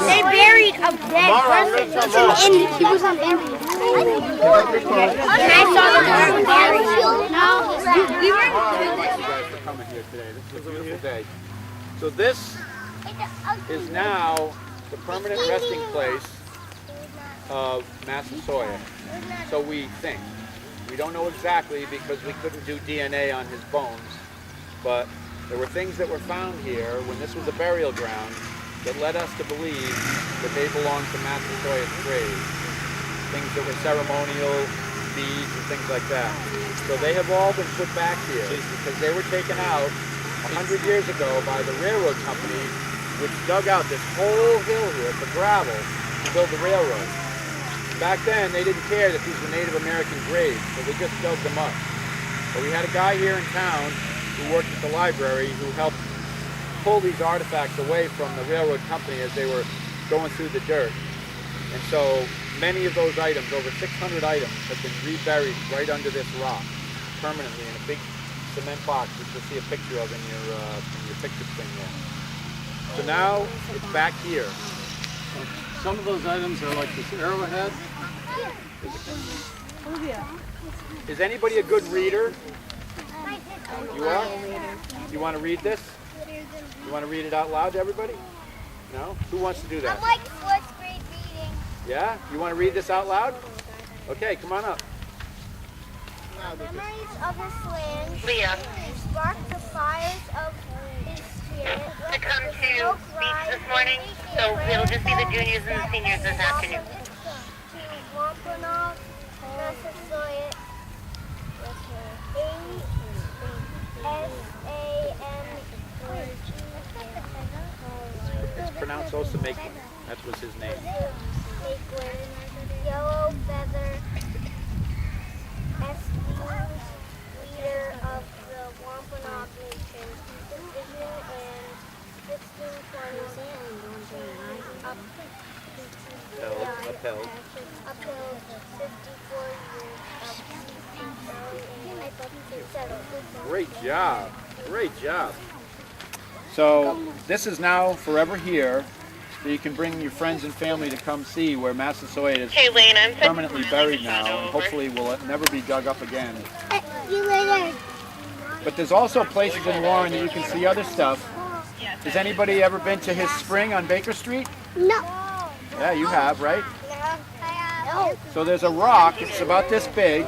They buried a dead person. He was on Indian. And I saw the buried. No, we were. For coming here today. This is a beautiful day. So this is now the permanent resting place of Massasoit. So we think. We don't know exactly because we couldn't do DNA on his bones, but there were things that were found here when this was a burial ground that led us to believe that they belonged to Massasoit's grave. Things that were ceremonial, beads, and things like that. So they have all been put back here because they were taken out 100 years ago by the railroad company, which dug out this whole hill here for gravel to build the railroad. Back then, they didn't care that these were Native American graves, so they just dug them up. But we had a guy here in town who worked at the library who helped pull these artifacts away from the railroad company as they were going through the dirt. And so many of those items, over 600 items, have been reburied right under this rock permanently in a big cement box, which you'll see a picture of in your picture thing there. So now it's back here. Some of those items are like this arrowhead. Is anybody a good reader? You are? You want to read this? You want to read it out loud to everybody? No? Who wants to do that? I'm like 4th grade reading. Yeah? You want to read this out loud? Okay, come on up. Memories of his land. Leah. Sparked the fires of his spirit. To come to speech this morning, so it'll just be the juniors and the seniors this afternoon. To Wampanoag, Massasoit, It's pronounced Ousamequin. That was his name. Yellow Feather, leader of the Wampanoag Nation, division and 1620 Upheld. 54 years of Great job. Great job. So this is now forever here, so you can bring your friends and family to come see where Massasoit is permanently buried now, and hopefully will never be dug up again. See you later. But there's also places in Warren that you can see other stuff. Has anybody ever been to his spring on Baker Street? No. Yeah, you have, right? No. So there's a rock, it's about this big,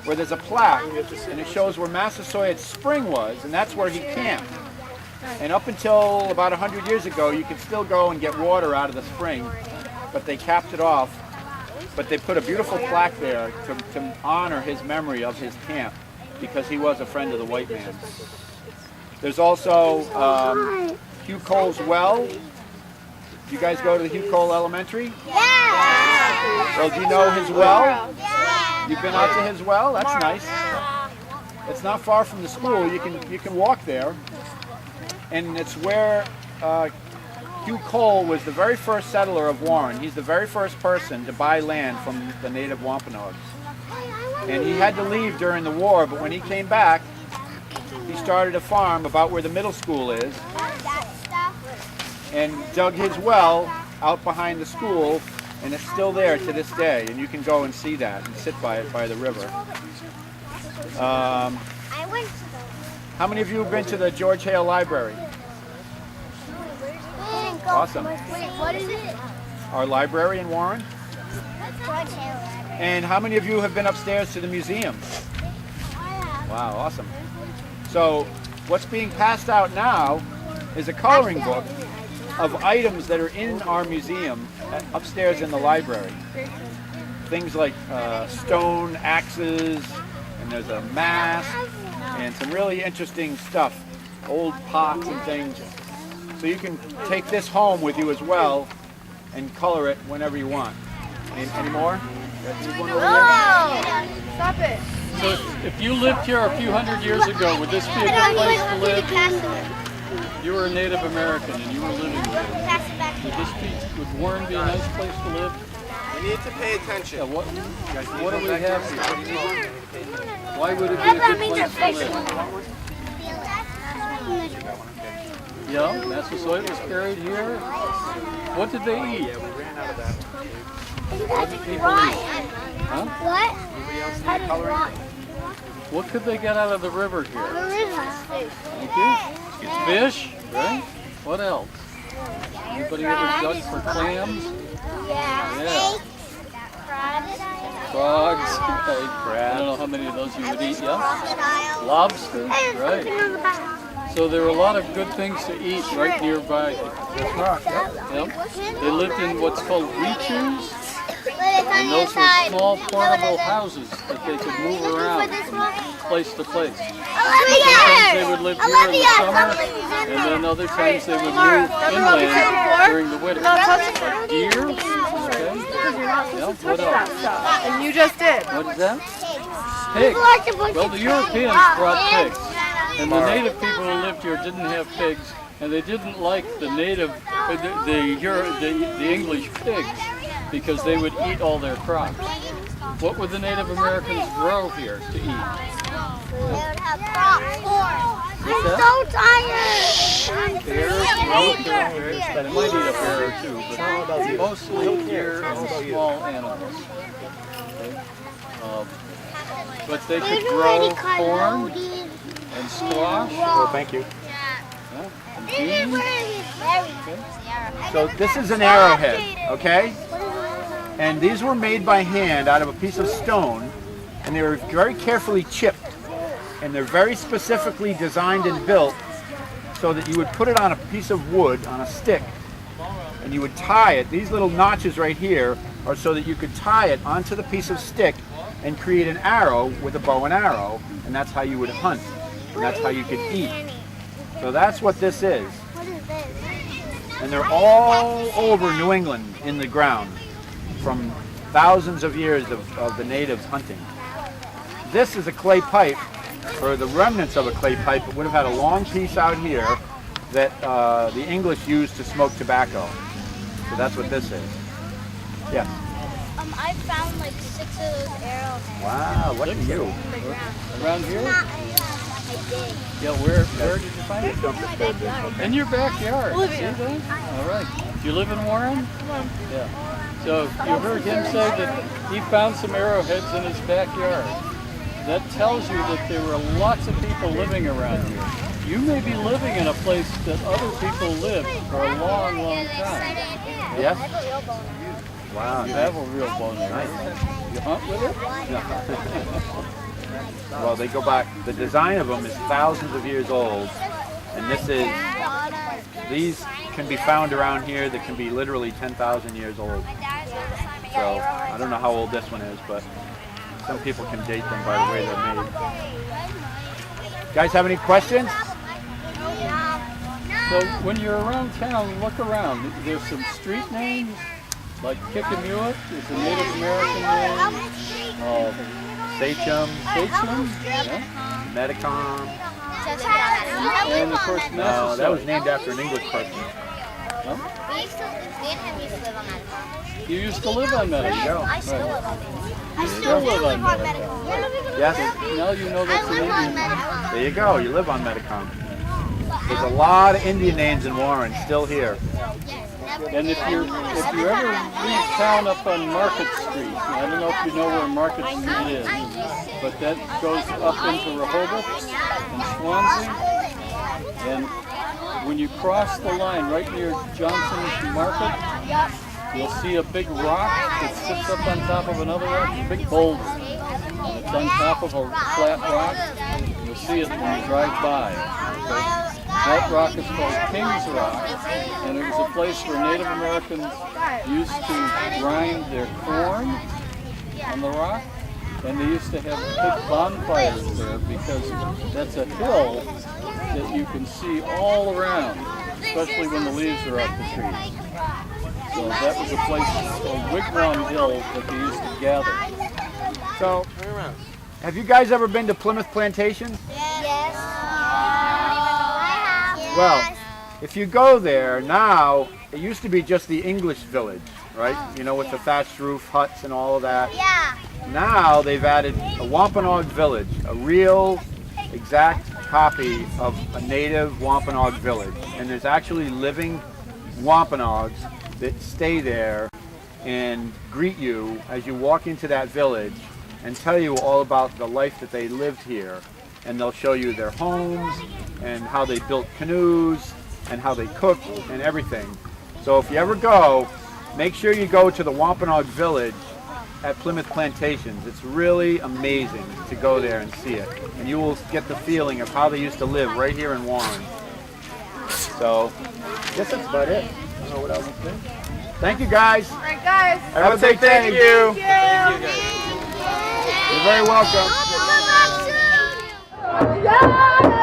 where there's a plaque, and it shows where Massasoit's spring was, and that's where he camped. And up until about 100 years ago, you could still go and get water out of the spring, but they capped it off. But they put a beautiful plaque there to honor his memory of his camp, because he was a friend of the white man. There's also Hugh Cole's well. You guys go to the Hugh Cole Elementary? Yeah. Well, do you know his well? Yeah. You've been out to his well? That's nice. It's not far from the school. You can walk there. And it's where Hugh Cole was the very first settler of Warren. He's the very first person to buy land from the native Wampanoags. And he had to leave during the war, but when he came back, he started a farm about where the middle school is and dug his well out behind the school, and it's still there to this day, and you can go and see that and sit by it by the river. I went to How many of you have been to the George Hale Library? Awesome. Wait, what is it? Our library in Warren? George Hale. And how many of you have been upstairs to the museum? Wow, awesome. So what's being passed out now is a coloring book of items that are in our museum upstairs in the library. Things like stone axes, and there's a mask, and some really interesting stuff, old pots and things. So you can take this home with you as well and color it whenever you want. Any more? Stop it. So if you lived here a few hundred years ago, would this be a good place to live? You were a Native American and you were living here. Would Warren be a nice place to live? We need to pay attention. Yeah, what do we have here? Why would it be a good place to live? Yeah, Massasoit was buried here. What did they eat? Yeah, we ran out of that. What did people eat? Huh? What? Anybody else need coloring? What could they get out of the river here? Thank you. Fish, right? What else? Anybody ever dug for clams? Yeah. Frogs, right? I don't know how many of those you would eat, yeah? Lobster, right? So there were a lot of good things to eat right nearby. Yep. They lived in what's called reaches, and those were small portable houses that they could move around from place to place. Sometimes they would live here in the summer, and then other times they would move inland during the winter. Deer? Okay. Yeah, what else? And you just did. What is that? Pigs. Well, the Europeans brought pigs, and the native people who lived here didn't have pigs, and they didn't like the native, the English pigs, because they would eat all their crops. What would the Native Americans grow here to eat? I'm so tired. Bears, they might eat a bear or two, but mostly deer and small animals. Okay. But they could grow corn and squash. Oh, thank you. And beans. Okay. So this is an arrowhead, okay? And these were made by hand out of a piece of stone, and they were very carefully chipped. And they're very specifically designed and built so that you would put it on a piece of wood, on a stick, and you would tie it. These little notches right here are so that you could tie it onto the piece of stick and create an arrow with a bow and arrow, and that's how you would hunt, and that's how you could eat. So that's what this is. And they're all over New England in the ground from thousands of years of the natives hunting. This is a clay pipe, or the remnants of a clay pipe. It would have had a long piece out here that the English used to smoke tobacco. So that's what this is. Yes. I found like 6 of those arrowheads. Wow, look at you. Around here? I did. Yeah, where did you find it? In your backyard. See that? All right. Do you live in Warren? Yeah. So you heard him say that he found some arrowheads in his backyard. That tells you that there were lots of people living around here. You may be living in a place that other people lived for a long, long time. Yes? Wow. You have a real boner. Nice. You hunt with it? Well, they go back. The design of them is thousands of years old, and these can be found around here that can be literally 10,000 years old. So I don't know how old this one is, but some people can date them by the way they're made. Guys have any questions? So when you're around town, look around. There's some street names, like Kickamuit is a Native American name. Sachem, Yeah. Medicom. And of course, No, that was named after an English person. Huh? You used to live on Medicom. There you go. I still live on You still live on Medicom. Yes? Now you know that's an Indian name. There you go. You live on Medicom. There's a lot of Indian names in Warren still here. And if you ever leave town up on Market Street, I don't know if you know where Market Street is, but that goes up into Rehoboth and Swansea. And when you cross the line right near Johnson's Market, you'll see a big rock that sits up on top of another rock, a big boulder. And it's on top of a flat rock. You'll see it when you drive by. Okay? That rock is called King's Rock, and it was a place where Native Americans used to grind their corn on the rock, and they used to have big bonfires there because that's a hill that you can see all around, especially when the leaves are off the trees. So that was a place called Wigwam Hill that they used to gather. So, have you guys ever been to Plymouth Plantation? Yes. Well, if you go there now, it used to be just the English village, right? You know, with the thatched roof huts and all of that. Yeah. Now they've added a Wampanoag village, a real, exact copy of a native Wampanoag village, and there's actually living Wampanoags that stay there and greet you as you walk into that village and tell you all about the life that they lived here. And they'll show you their homes and how they built canoes and how they cooked and everything. So if you ever go, make sure you go to the Wampanoag village at Plymouth Plantations. It's really amazing to go there and see it. And you will get the feeling of how they used to live right here in Warren. So, I guess that's about it. I don't know what else to say. Thank you, guys. All right, guys. Have a safe day. Thank you. Thank you. You're very welcome. Yeah.